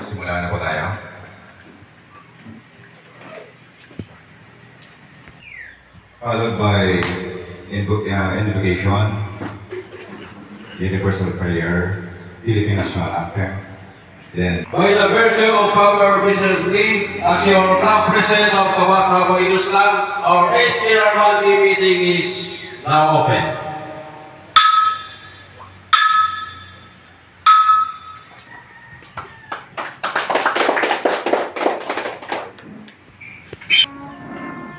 Simula na po tayo. Followed by invocation, universal prayer, Philippine national anthem. Then, by the virtue of power visits me, as your top president of Kawakawa Islam, our 8th monthly meeting is now open.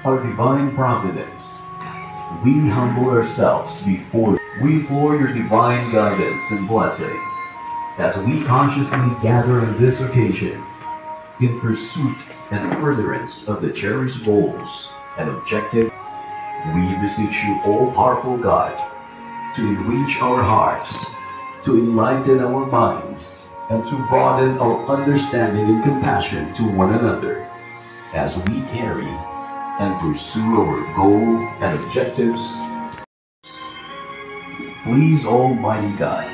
Our divine providence, we humble ourselves before you. We implore your divine guidance and blessing as we consciously gather on this occasion in pursuit and furtherance of the cherished goals and objectives. We beseech you, all-powerful God, to enrich our hearts, to enlighten our minds, and to broaden our understanding and compassion to one another as we carry and pursue our goal and objectives. Please, Almighty God,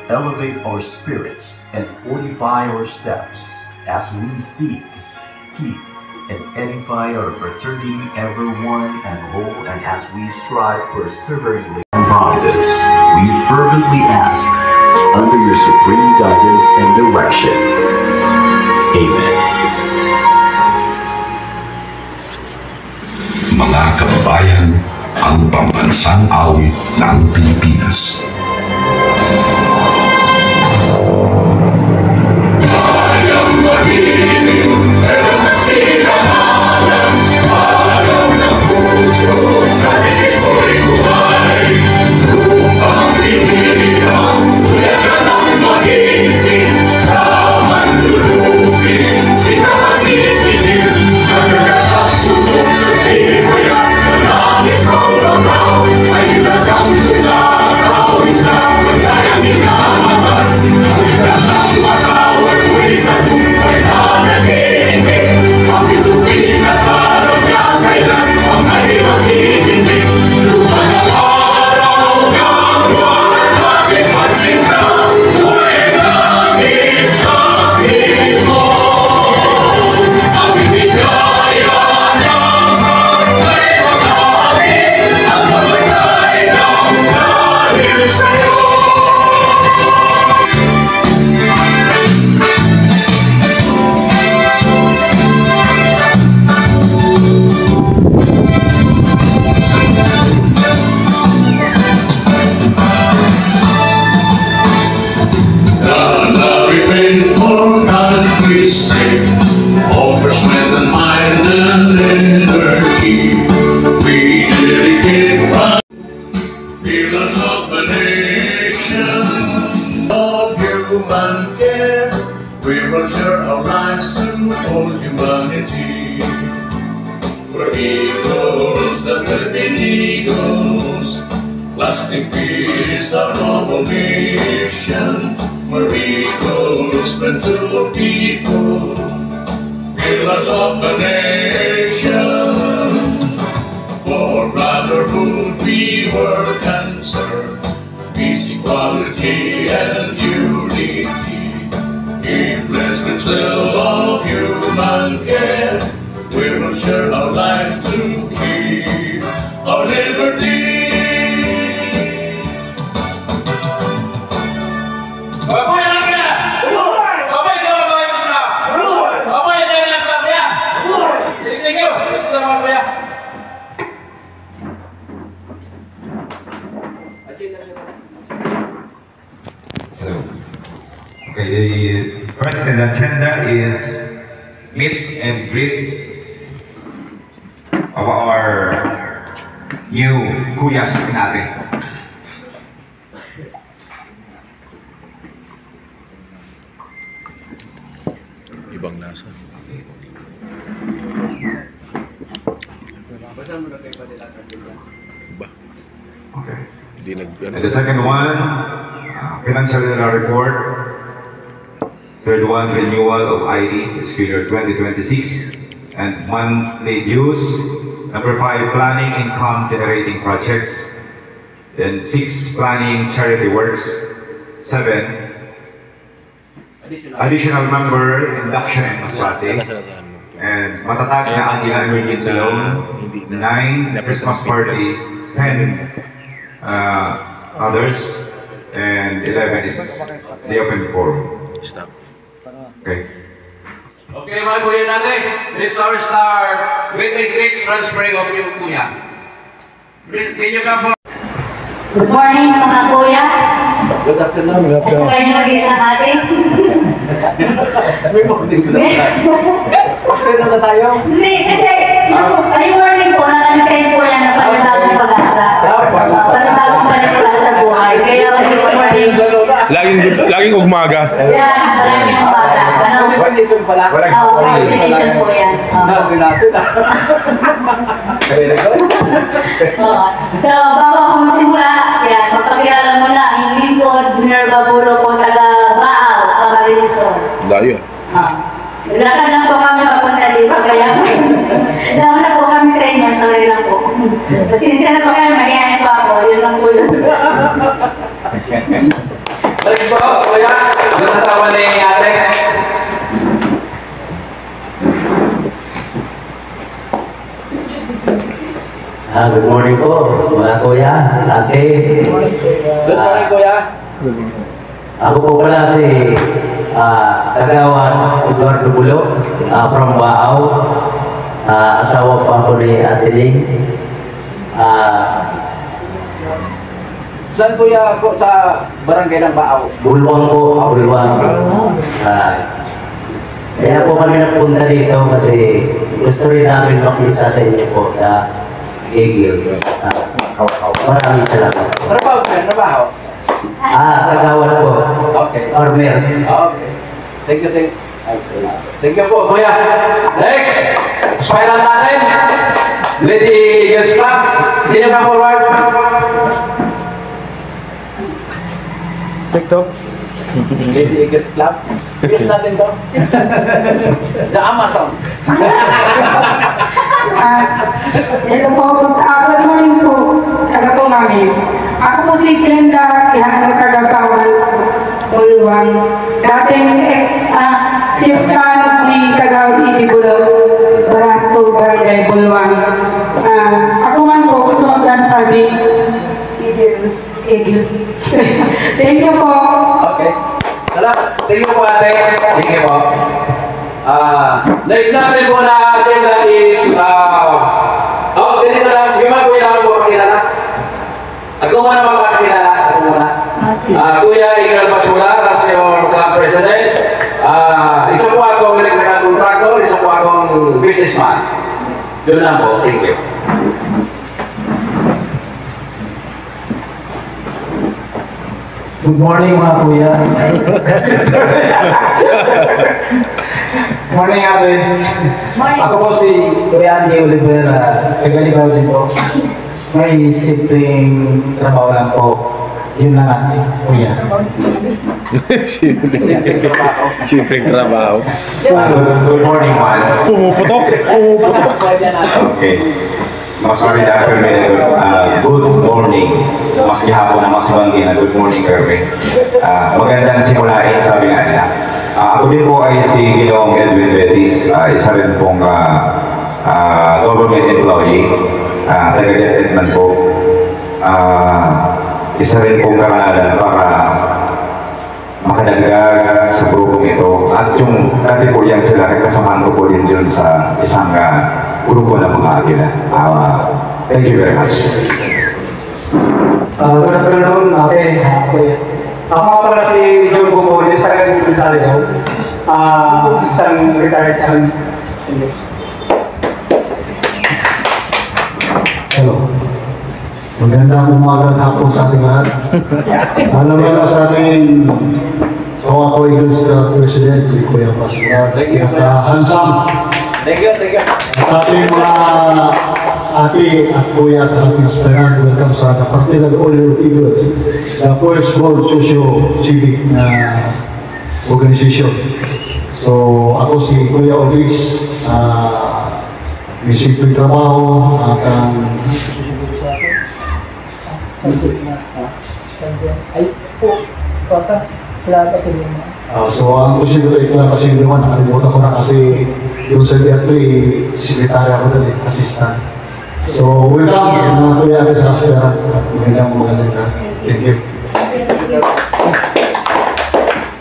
elevate our spirits and fortify our steps as we seek, keep, and edify our fraternity, ever one and whole, and as we strive perseveringly in providence, we fervently ask under your supreme guidance and direction. Amen. Mga kababayan, ang pambansang awit ng Pilipinas. Bayang mahiling, pero sa silangalan, araw ng puso, sa likid ko'y buhay. Upang pinilang, tuyagan ang mahiling, sa manlulupin, pinakasisinig, sa gagatang tutok sa simoy at sa langit kong langaw, ay ilagang tulakaw, isang maglayang inaaman, ang isang ng makawal mo'y tagumpay na nag-iindig, ang itubig at araw niya, kailan pang ay makikinig, lupa ng araw ng buwan, aking magsintaw, buhay langit sa imo, ang ibigaya ng hangay pag-amin, ang mamatay ng dahil sa'yo. We've for country's sake, over strength and mind and energy, we dedicate pillars of the nation, of human care, we will share our lives to all humanity. We're eagles, the Philippine Eagles, lasting peace, our noble mission. We're eagles, friends to the people, pillars of the nation. For brotherhood we work and serve, peace, equality, and unity. In blessed seal of human care, we will share our lives to keep our liberty. Okay, the first in the agenda is meet and greet of our new Kuyas natin. Ibang lasa. Iba. Okay. Hindi And the second one, financial report. Third one, renewal of IDs, fiscal year 2026, and monthly dues. Number 5, planning income generating projects. Then 6, planning charity works. 7, additional member induction and Masbate. And matatag na ang ilang emergency loan. 9, Christmas party. 10, others. And 11 is the open forum. Stop. Okay. Okay, mga kuya natin, let's start with a great transferring of yung kuya. Please, can you come for... Good morning mga kuya. Good afternoon. At saka yung mag-isa natin. May morning na tayo. Hindi, kasi ay morning po, nakalisayin po yan na panibagong pag-asa. Panibagong panipula sa buhay. Kaya this morning, Laging umaga. yan, maraming umaga. Congratulations pala. Oo, congratulations po yan. Nabi natin So, bago ako magsimula, yan, magpakilala muna ang lingkod, Minerva Bulo po, taga Baaw, Camarines. Layo. Naglakad lang po kami papunta dito, kaya dama na po kami sa inyo, sorry lang po. Pasensya na po kayo, mahihayin pa ako, yun lang po yun. Thanks po, kuya. Ang asawa ni ate. Good morning po, mga kuya, ate. Good morning, kuya. Ako po pala si Kagawan Eduardo Bulo from Baaw. Asawa po ako ni Ate Ling. Saan kuya po sa barangay ng Baaw? Bulwang po, Bulwang. Kaya po kami nagpunta dito kasi gusto rin namin makisa sa inyo po sa Eagles. Maraming salamat. Trabaho ka, trabaho. Kagawan po. Okay. Ormers. Okay. Thank you, thank you. Thank you po, kuya. Next, spiral natin. Lady Eagles Club. Can you come forward? TikTok. Lady Eagles Club. Use natin to. The Amazon. Hello po, good morning po. Taga po namin. Ako po si Glenda Ihano Kagagawan, Bulwang. Dating chief plan ni Kagawad Ibibulo, Barasto, Barangay Bulwang. Ako man po gusto mag-dansa ni Eagles. Thank you po. Okay. Salamat. Thank you po, ate. Thank you po. Next natin po na agenda is ganito lang. Yung mga kuya naman po makilala. Ako muna makakilala. Ako muna. Kuya Igal Basula, as your club president. Isa po akong electrical contractor, isa po akong businessman. Yun lang po. Thank you. Good morning mga kuya. Morning ate. Ako po si Kuya Andy Olivera. Nagaligaw din po. May simpleng trabaho lang po. Yun lang ate, kuya. Simpleng trabaho. Good morning, man. Pumuputok. Okay. Mas sorry na Kerwin, good morning. Mas gihapon na mas banggi na good morning Kerwin. Magandang simulain, sabi nga nila. Ako din po ay si Ginoong Edwin Betis, isa rin pong government employee, taga-department po. Isa rin pong karangalan para makadagdag sa grupong ito. At yung dati po yan sila, nagkasamahan ko po din dun sa isang grupo ng mga agila. Thank you very much. Good afternoon ate. Ako pala si John Gumone, sa Kagagawan. Isang retired army. Hello. Magandang umaga at hapon sa ating lahat. Alam mo na sa ating ako Eagles President, si Kuya Pasura. Thank you. Handsome. Thank you, thank you. Sa ating mga ate at kuya at sa ating aspirant, welcome sa Partido All Eagles, the first world socio-civic na organization. So, ako si Kuya Olix, may simpleng trabaho at Ay po, baka wala pa sila. So ang prosedur ay wala pa siya naman, nakalimutan ko na kasi yung sa DFA, secretary ako doon, assistant. So welcome, mga kuya ate sa aspiran. Magandang. Thank you.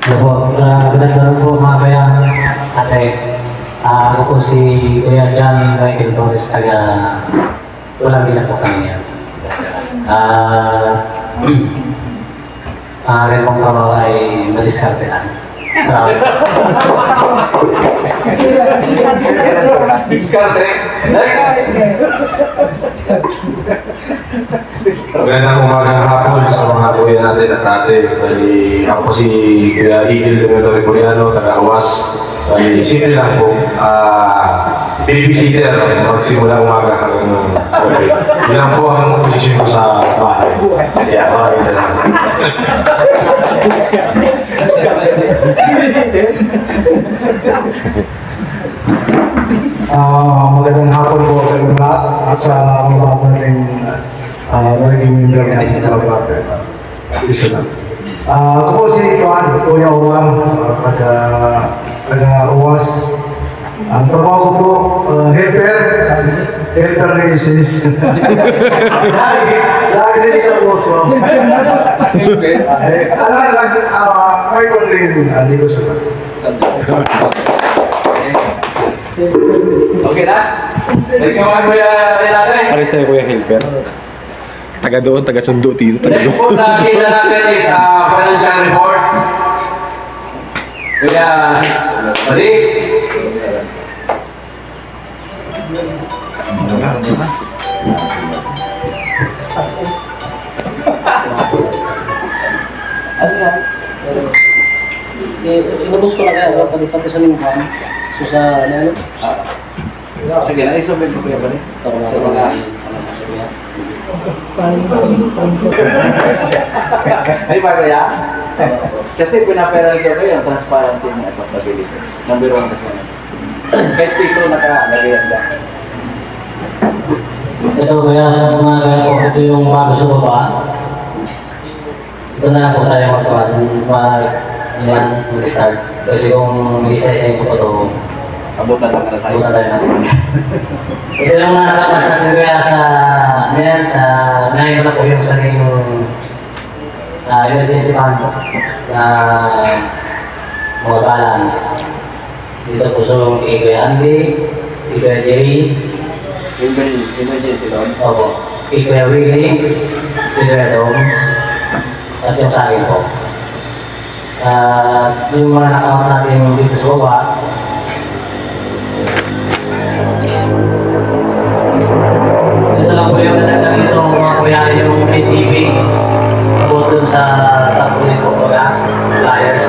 Ganda po mga kaya ate. Ako po si Kuya John Michael Torres, taga walang gila po kami yan. Ang aking pong trabaho ay madiskarte lang. Diskarte. Next. Magandang umagang hapon sa mga kuya natin at ate. Bali, ako po si Kuya Eagle Demetrio Coriano, taga-Awas. Bali, simple lang po. Babysitter, magsimula umaga hanggang gabi. Yun lang po ang posisyon ko sa bahay. Kaya, maraming salamat. Magandang hapon po sa lahat at sa mga bago rin naging member ng ating Kalabate. Ako po si Kuya Owan, taga-Uwas. Ang trabaho ko po, helper ni Isis. Lagi sila sa boss ko. May kong hindi ko sagot. Okay na? Thank you mga kuya natin. Pare sa'yo Kuya Helper. Taga doon, taga sundo dito, taga Next po doon. na kita natin is financial report. Kuya, Mali. Ano yan? Inubos ko na kaya, pati sa lingkuhan. So sa, ano? Sige na, isobin ko kuya Mali. Ay ba kuya? Kasi pinapera nito kayo ang transparency ng accountability. Number 1 kasi yan. Kahit piso nakalagyan ka. Ito kaya mga kaya po, ito yung bago sa baba. Ito na lang po tayo mag-start. Kasi kung isa-isa ko po ito, Abutan lang na tayo. abutan tayo natin. Ito lang mga nakapas natin kaya sa ngayon na po yung sarili emergency fund na mga balance. Dito po sa kay Kuya Andy, kay Kuya Jerry, Emergency loan. opo, kay Kuya Willie, kay Kuya Doms, at yung sa akin po. Yung mga nakakot natin dito sa baba, ito lang po yung natagdag nito mga kuya, yung ATV about dun sa takbo nito kuya, flyers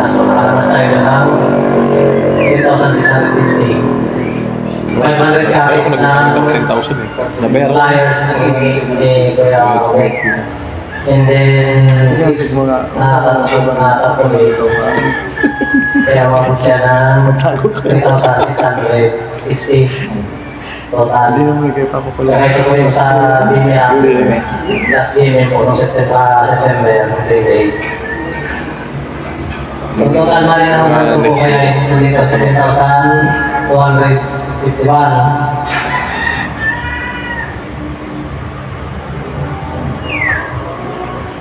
so nakalamas tayo ng 3,660 500 copies na 10,000 eh. Nabayaran. flyers na ni Kuya Awek. And then 6 na takbo nito. Kaya wapot siya ng 3,660 total. Kaya ito po yung sa BMA last BMA po noong September 28. Yung total money naman ito po kaya is nandito 7,251.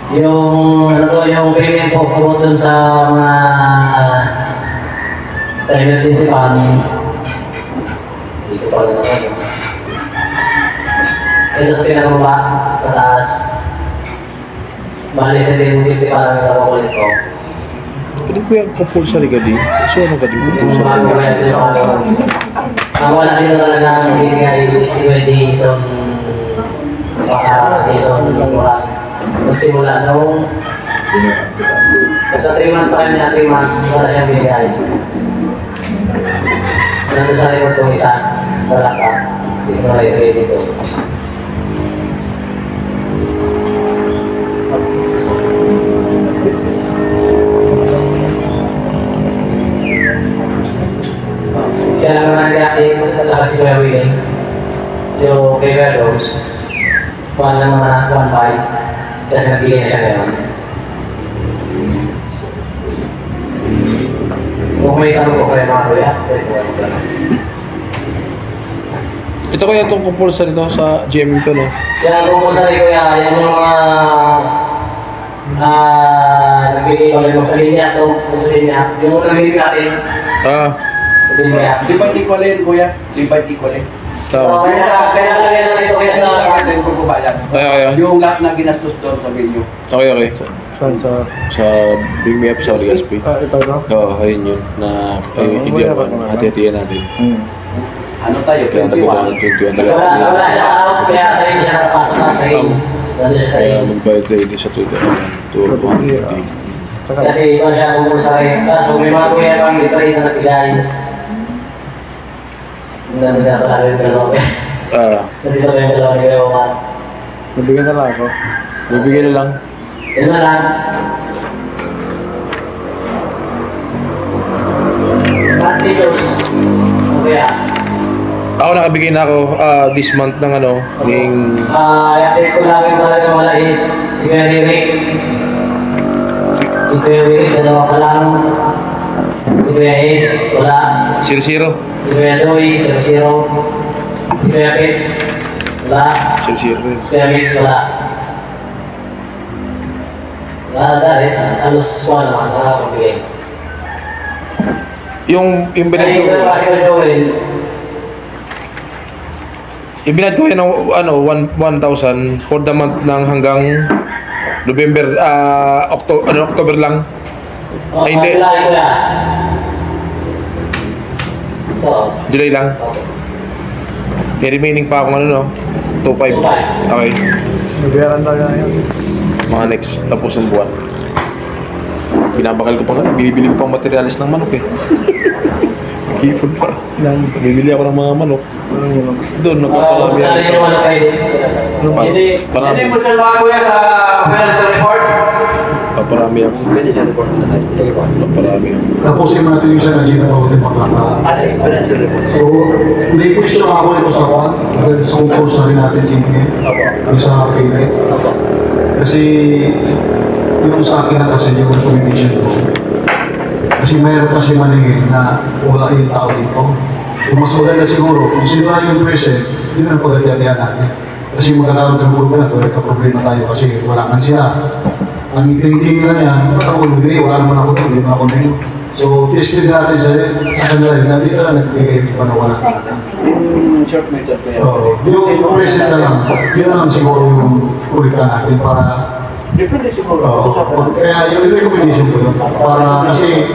Yung ano po, yung payment po po dun sa mga sa emergency fund. Dito pala naman. Ito sa pinakababa, sa taas. Bali sa din dito parang nakakulit ko. Pwede ko yung compulsory ka din. So ano ka din Yung bago kaya dito ako. Ang wala dito talaga ang binigay is Jason Moran. Magsimula nung sa 3 months sa kanya, 3 months wala siyang binigay. Nandun sa record ko isa sa laptop. Dito na rin dito. Siya lang naman natin at saka si Kuya Willie. Yung kay Velos. kuhan lang naman ang 1.5. Kasi nabigay na siya ngayon. Kung may tanong ko kayo mga kuya, pwede ko kayo lang. Ito kaya itong compulsory to sa GM to, no? Yan ang compulsory kuya, yan yung mga nagbigay ko lang sa linya to, sa linya. Yung nabigay natin. Sa linya. Di ba equalin, kuya? Di ba equalin? Tama. Kaya lang yan ito kuya sa... Yung lahat na ginastos doon sa venue. Okay. Saan sa... Sa Bring Me Up sa Legazpi. Ito no? Oo, ayun yun. Na hindi ako hati-hatiyan natin. Ano tayo? Kaya 21. talaga. Wala siya sa out, kaya sa'yo siya nakapasok na sa'yo. Lalo siya sa'yo. Kaya magbayad tayo din sa 250. Kasi ito siya compulsory. Kaso may mga kuya pang dito rin na napigay. Hindi na pala yung dalawa. Nandito pa yung dalawa ni Kuya Omar. Nabigyan na lang ako. Bibigyan na lang. Yan na lang. Partidos. Kuya. Ako nakabigay na ako this month ng ano, ng... I-update ko lang yung talaga wala is si Kuya Ririk. Si Kuya Ririk, dalawa pa lang. Si Kuya Eds, wala. 0-0. Si Kuya Doy, 0-0. Si Kuya Pets, wala. 0-0. Si Kuya Mix, wala. Guys, halos wala naman, nakakabigay. Yung binad Ay, ko... ito kasi Kuya Joel. Ibinad ko yan ng 1,000 for the month ng hanggang November, October lang. Ay, hindi. July lang. May remaining pa akong ano, no? 2,500. Okay. Nabiyaran tayo yan. Mga next, tapos ng buwan. Binabakal ko pa nga, bibili ko pang materialis ng manok eh. Kipon pa. Bibili ako ng mga manok. Doon, nagpaparami ako. Saan yung manok kayo? Hindi mo siya mga kuya sa financial report? Paparami ako. Pwede siya report na tayo. Paparami ako. Tapusin natin yung isa na Gina Pauli Paglaka. Financial report. So, may question ako ito sa kwan. Sa concurse na rin natin, Jimmy. Yung sa payment. Kasi, yung sa akin na kasi yung recommendation ko. Kasi mayroon kasi maningin na wala yung tao dito. Kung mas maganda siguro, kung sila yung present, yun ang pagkatiyan natin. Kasi magkakaroon ng problema, problema tayo kasi wala man sila. Ang thinking na yan, ako nagbigay, wala naman ako, hindi naman ako nyo. So, tested natin sa kanila, hindi na nagbigay pa na wala talaga. Yung short method ko yan. Yung present na lang, yun na lang siguro yung ulitan natin para Depende siguro. kaya yung recommendation ko yun, para kasi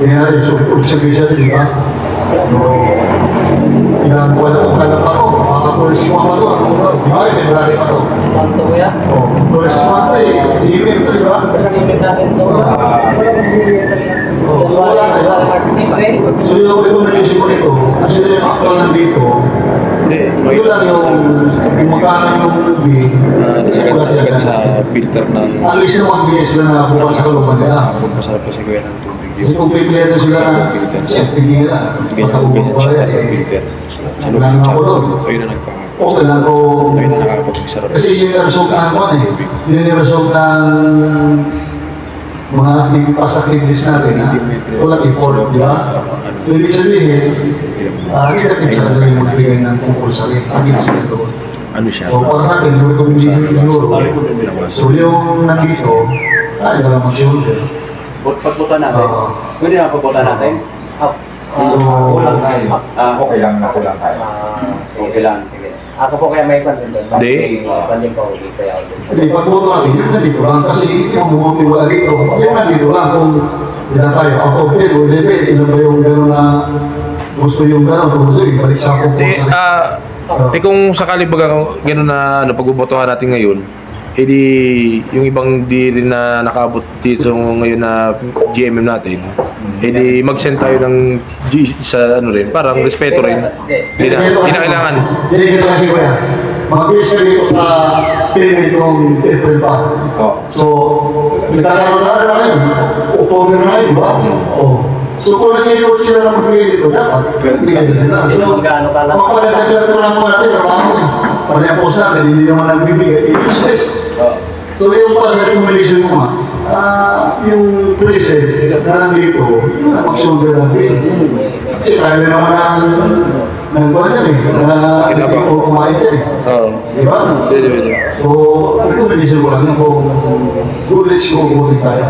hindi natin, so observation natin, di ba? Ilang buwan na kung kailan pa ito, makakapulis yung mga ito, di ba? February pa ito. Panto ko yan? Oo, pulis yung mga ito eh, Gmail ito, di ba? Basta limit natin ito. Wala na yun. So yung recommendation ko nito, kasi yung actual nandito, ito lang yung magkano yung movie, Nasagad sa filter ng... at least yung magbigay sila na bukas sa kaluban nila. Masarap kasi kuya ng tubig. Kasi kung pipilihan sila na tigil na, patagubog pa rin eh. Wala naman ako doon. Ayun na nagpapagod. Okay lang kung... Ayun na nakakapag-sarap. Kasi yun yung result ng ano eh. Yun yung result ng mga activities natin na walang effort, di ba? So ibig sabihin, negative sa kanila yung magbigay ng compulsory. Hindi sila doon. Ano siya? So para sa akin, yung recommendation ng euro. So yung nandito, ay nalang mag-shoulder. Pagbuta natin. Pwede na pagbuta natin? Kulang tayo. Okay lang na kulang tayo. Okay lang. Ako po kaya may pandin doon. Hindi. Pandin po ako dito. Hindi, pagbuto natin, yun nandito lang. Kasi yung bumuti wala dito. Yung nandito lang kung hindi tayo. Ako, okay, level, ilan ba yung gano'n na gusto yung gano'n, kung gusto yung balik sa ako. Kung sakali baga gano'n na pagbubotohan natin ngayon, di yung ibang di rin na nakabot dito ngayon na GMM natin, di mag-send tayo ng sa ano rin, parang respeto rin. Hindi na kailangan. Hindi dito kasi ko yan. Mag-bis ka dito sa payment ng April pa. So, nagkakaroon na ngayon. October na ngayon, ba? So, kung nag-i-report sila na mag-bigay dito, dapat bigay nila. Sino ang gaano ka lang? Makapalag-aglag ko lang mo natin, trabaho. pareha po sa akin, hindi naman nagbibigay, useless. So yung para sa recommendation ko yung police na nandito, yun ang mag-shoulder natin. Kasi kaya naman ang kuha yan hindi ko kumain yan Diba? So, recommendation ko lang yung good rich ko buti tayo.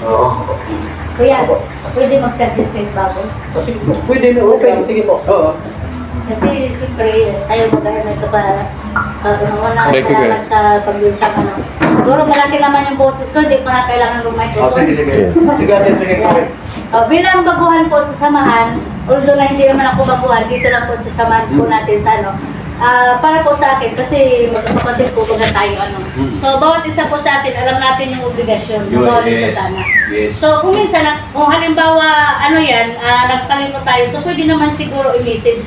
Oo. Kuya, pwede mag-service kahit bago? Pwede na, okay. Sige po. Oo. Kasi siyempre, tayo mag-ahimay ka pa. Unang-una, salamat sa pagbintang. Siguro malaki naman yung boses ko, hindi ko na kailangan lumicrophone. Sige. Bilang baguhan po sa samahan, although na hindi naman ako baguhan, dito lang po sa samahan po natin sa para po sa akin, kasi magkakapatid po baga tayo So, bawat isa po sa atin, alam natin yung obligasyon, bawat isa sana. So, kung minsan, kung halimbawa, nagkalimot tayo, so pwede naman siguro i-message,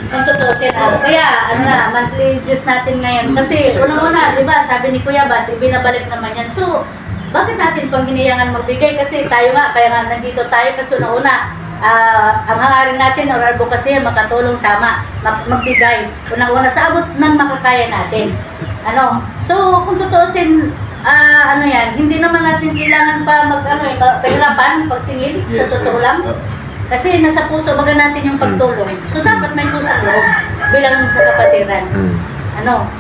kung totoo sila. Kaya, monthly dues natin ngayon. Kasi, unang-una, di ba, sabi ni Kuya Bas, ibinabalik naman yan. So, bakit natin pang hiniyangan magbigay? Kasi tayo nga, kaya nga nandito tayo, kasi una-una, ang hangarin natin, or advocacy, makatulong tama, magbigay. Unang-una, sa abot ng makakaya natin. So, kung totoosin, hindi naman natin kailangan pa pahirapan, pagsingil, sa totoo lang. Kasi nasa puso, baga natin yung pagtulong. So, dapat may pusang loob bilang sa kapatiran.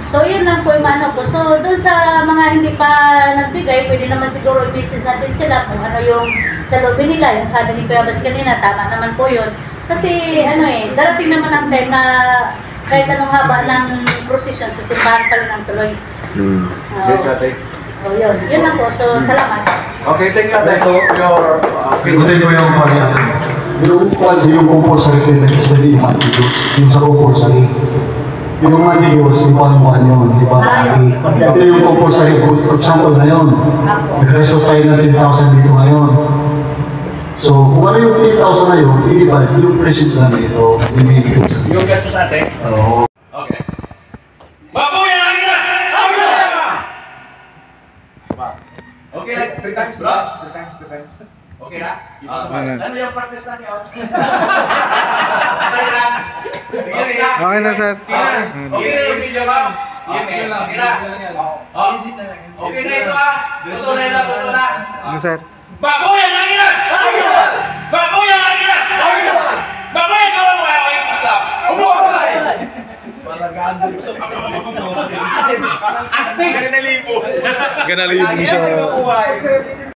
So, yun lang po yung ko. So, doon sa mga hindi pa nagbigay, pwede naman siguro i-message natin sila kung yung sa loob nila. Yung sabi ni Kuya Bas kanina, tama naman po yun. Kasi, darating naman ang time na kahit anong haba ng prosesyon, sa simbahan pa rin ang tuloy. Yes, ate. Yun lang po. So, salamat. Okay, thank you, ate. Ikutin ko yung yung compulsory credit study, yung sa compulsory. Yung mga Diyos, yung panuhan yun, di ba? Ito yung compulsory, for example ngayon, nag-reso tayo ng 10,000 dito ngayon. So, kung ano yung 10,000 na yun, i-divide yung present na dito. Yung gasto sa atin? Oo. Okay. Babuyan ang ina! Okay na? 3 times, bro? 3 times. Okay na? Ano yung practice natin? Okay na, sir. Okay na yung video, ma'am. Okay na. Okay na ito, Tuto na. Ano, sir? Babuyan ang ina! Babuyan ang ina! Babuyan ka mo kaya yung Islam! Astig! Ganalibo siya.